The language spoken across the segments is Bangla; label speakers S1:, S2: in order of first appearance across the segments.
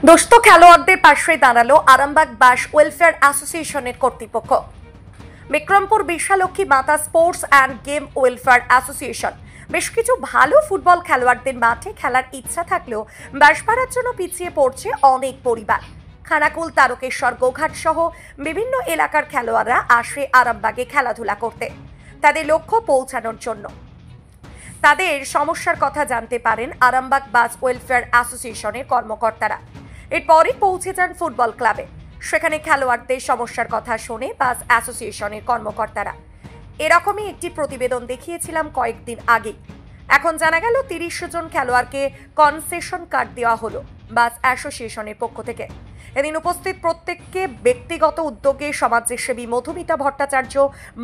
S1: দুস্থ খেলোয়াড়দের পাশে দাঁড়ালো আরামবাগ বাস ওয়েলফেয়ার অ্যাসোসিয়েশনের কর্তৃপক্ষ। বিক্রমপুর বিশালক্ষী মাতা sports and game welfare association বেশ কিছু ভালো ফুটবল খেলোয়াড়দের মাঠে খেলার ইচ্ছা থাকলেও বাস ভাড়ার জন্য পিছিয়ে পড়ছে অনেক পরিবার। খানাকুল, তারকেশ্বর, গোঘাট সহ বিভিন্ন এলাকার খেলোয়াড়রা আসে আরামবাগে খেলাধুলা করতে তাদের লক্ষ্য পৌঁছানোর জন্য। তাদের সমস্যার কথা জানতে পারেন আরামবাগ বাস ওয়েলফেয়ার অ্যাসোসিয়েশনের কর্মকর্তারা। এরপরই পৌঁছে যান ফুটবল ক্লাবে। সেখানে খেলোয়াড়দের সমস্যার কথা শুনে বাস অ্যাসোসিয়েশনের কর্মকর্তারা। এরকমই একটি প্রতিবেদন দেখিয়েছিলাম কয়েকদিন আগে। এখন জানা গেল ৩০ জন খেলোয়াড়কে কনসেশন কার্ড দেওয়া হলো বাস অ্যাসোসিয়েশনের পক্ষ থেকে। এদিন উপস্থিত প্রত্যেককে ব্যক্তিগত উদ্যোগে সমাজসেবী মধুমিতা ভট্টাচার্য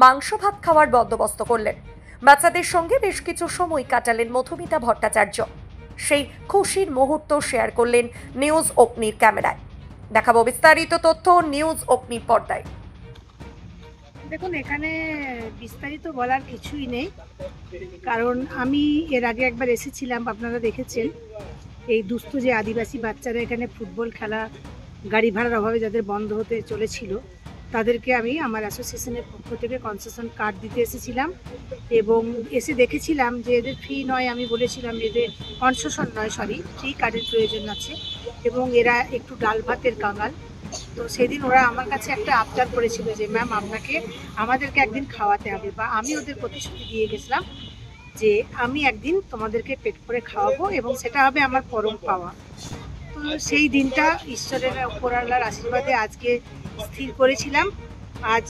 S1: মাংস ভাত খাওয়ার বন্দোবস্ত করলেন। বাচ্চাদের সঙ্গে বেশ কিছু সময় কাটালেন মধুমিতা ভট্টাচার্য। সেই খুশির মুহূর্ত শেয়ার করলেন নিউজ অগ্নির ক্যামেরায়। দেখাবো বিস্তারিত তথ্য নিউজ অগ্নির পর্দায়।
S2: দেখুন, এখানে বিস্তারিত বলার কিছুই নেই, কারণ আমি এর আগে একবার এসেছিলাম, আপনারা দেখেছেন। এই দুস্থ যে আদিবাসী বাচ্চারা এখানে ফুটবল খেলা গাড়ি ভাড়ার অভাবে যাদের বন্ধ হতে চলেছিল, তাদেরকে আমি আমার অ্যাসোসিয়েশনের পক্ষ থেকে কনসেশন কার্ড দিতে এসেছিলাম এবং এসে দেখেছিলাম যে এদের ফ্রি নয়। আমি বলেছিলাম এদের কনসেশন নয়, ফ্রি কার্ডের প্রয়োজন আছে এবং এরা একটু ডাল ভাতের কাঙাল। তো সেদিন ওরা আমার কাছে একটা আবদার করেছিল যে ম্যাম, আমাদেরকে একদিন খাওয়াতে হবে, বা আমি ওদের প্রতিশ্রুতি দিয়ে গেছিলাম যে আমি একদিন তোমাদেরকে পেট করে খাওয়াবো এবং সেটা হবে আমার পরম পাওয়া। তো সেই দিনটা ঈশ্বরের উপরওয়ালার আশীর্বাদে আজকে স্থির করেছিলাম। আজ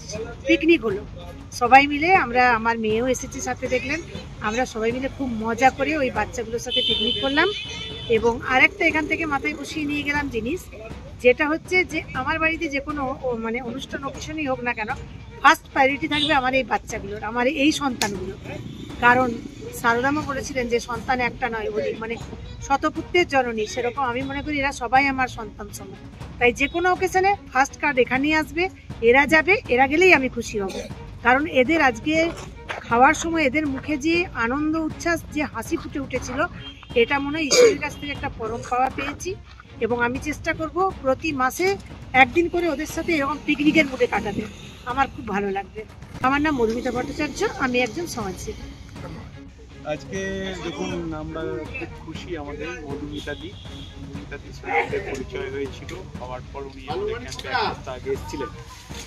S2: পিকনিক হলো, সবাই মিলে আমরা, আমার মেয়েও এসেছে সাথে, দেখলেন আমরা সবাই মিলে খুব মজা করে ওই বাচ্চাগুলোর সাথে পিকনিক করলাম। এবং আরেকটা এখান থেকে মাথায় বসিয়ে নিয়ে গেলাম জিনিস, যেটা হচ্ছে যে আমার বাড়িতে যে কোনো অনুষ্ঠান অকেশনই হোক না কেন, ফার্স্ট প্রায়োরিটি থাকবে আমার এই বাচ্চাগুলোর, আমার এই সন্তানগুলো। কারণ সারদামা বলেছিলেন যে সন্তান একটা নয়, শতপুত্রের জননী, সেরকম আমি মনে করি এরা সবাই আমার সন্তান সমান। তাই যে কোনো অকেশনে ফার্স্ট কার্ড এখানেই আসবে, এরা যাবে, এরা গেলেই আমি খুশি হব। কারণ এদের আজকে খাওয়ার সময় এদের মুখে যে আনন্দ উচ্ছ্বাস, যে হাসি ফুটে উঠেছিল, এটা মনে হয় ঈশ্বরের কাছ থেকে একটা পরম পাওয়া পেয়েছি। এবং আমি চেষ্টা করব প্রতি মাসে একদিন করে ওদের সাথে এরকম পিকনিকের মুডে কাটাতে, আমার খুব ভালো লাগবে। আমার নাম মধুমিতা ভট্টাচার্য, আমি একজন সমাজসেবী।
S3: আজকে দেখুন, আমরা খুব খুশি। আমাদের মধুমিতাদির সাথে পরিচয় হয়েছিল, হওয়ার পর উনি আমাদের ক্যাম্পে এক সপ্তাহ আগে এসেছিলেন।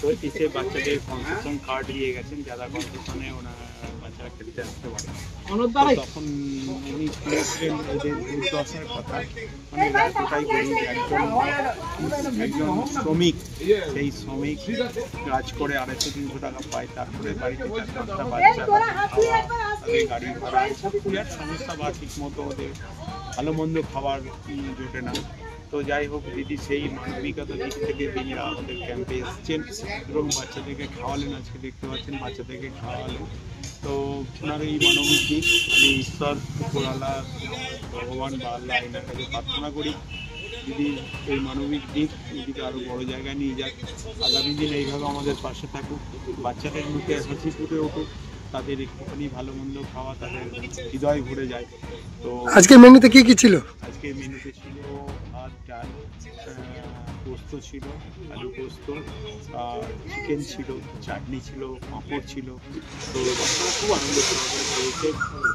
S3: তো এসে বাচ্চাদের কনসেশন কার্ড দিয়ে গেছেন, যারা কনসেশনে ওনার বাচ্চারা খেলতে আসতে পারে। তখন উনি শুনেছিলেন এদের দুর্দশার কথা। মানে এতটাই গরিব, একজন শ্রমিক, সেই শ্রমিক কাজ করে 250-300 টাকা পায়, তারপরে বাড়িতে 4-5টা বাচ্চা, তাদের গাড়ি ভাড়া, সমস্যা, বা ঠিক মতো ওদের ভালো মন্দ খাবার জোটে না। তো যাই হোক, দিদি সেই মানবিকতার দিক থেকে তিনি আমাদের ক্যাম্পে এসেছেন এবং বাচ্চাদেরকে খাওয়ালেন। আজকে দেখতে পাচ্ছেন বাচ্চাদেরকে খাওয়ালেন। তো ওনার এই মানবিক দিক আমি ঈশ্বর, উপরওয়ালা, ভগবান বা আল্লাহ এনার কাছে প্রার্থনা করি দিদির এই মানবিক দিক দিদিকে আরও বড় জায়গায় নিয়ে যাক। আগামী দিন এইভাবে আমাদের পাশে থাকুক, বাচ্চাদের মুখে হাসি ফুটে উঠুক, তাদের একটুখানি ভালো মন্দ খাওয়া তাদের হৃদয় ভরে যায়। তো
S4: আজকে মেনুতে কি কি ছিল?
S3: আজকে মেনুতে ছিল ভাত, ডাল, পোস্ত ছিল, আলু পোস্ত, আর চিকেন ছিল, চাটনি ছিল, পাঁপড় ছিল। তো বাচ্চারা খুব আনন্দ করেছে।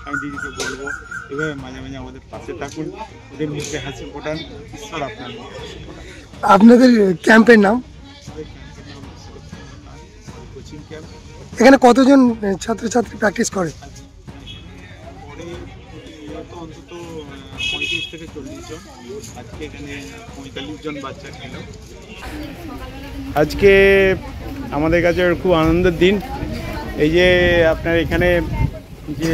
S3: আমি দিদিকে বলবো এভাবে মাঝে মাঝে আমাদের পাশে থাকুন, ওদের মুখে হাসি ফোটান, ঈশ্বর আপনার মুখে হাসি ফোটান।
S4: আপনাদের ক্যাম্পের নাম?
S3: Coaching camp.
S4: এখানে কতজন ছাত্রছাত্রী প্র্যাকটিস করে?
S3: অন্তত 35 থেকে 40 জন। আজকে এখানে 45 জন বাচ্চা খেলো। আজকে আমাদের কাছে খুব আনন্দের দিন। এই যে আপনার এখানে যে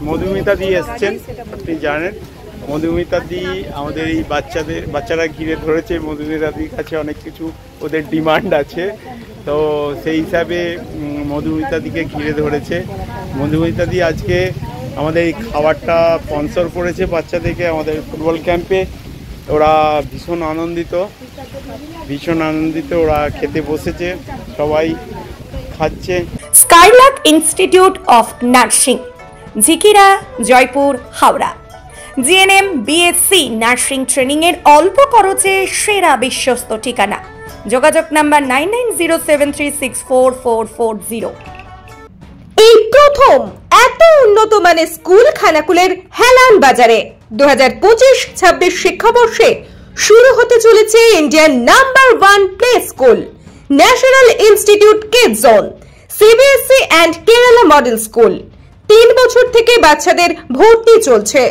S3: মধুমিতা দি এসছেন, আপনি জানেন মধুমিতা দি আমাদের এই বাচ্চারা ঘিরে ধরেছে। মধুমিতা দির কাছে অনেক কিছু ওদের ডিমান্ড আছে, তো সেই হিসাবে মধুমিতা দিকে ঘিরে ধরেছে। মধুমিতা দি আজকে আমাদের এই খাবারটা স্পন্সর করেছে বাচ্চাদেরকে আমাদের ফুটবল ক্যাম্পে। ওরা ভীষণ আনন্দিত, ওরা খেতে বসেছে, সবাই খাচ্ছে।
S1: Skylark institute of nursing, Jhikira, Jaipur, Howrah. GNM, BSc nursing training এর অল্প খরচে সেরা বিশ্বস্ত ঠিকানা। যোগাযোগ নাম্বার 9907364440।
S5: এই প্রথম এত উন্নত মানের স্কুল খানাকুলের হেলান বাজারে 2025-26 শিক্ষাবর্ষে শুরু হতে চলেছে Indian number 1 play school, national institute kids zone, CBSE and Kerala model school. 3 বছর থেকে বাচ্চাদের ভর্তি চলছে।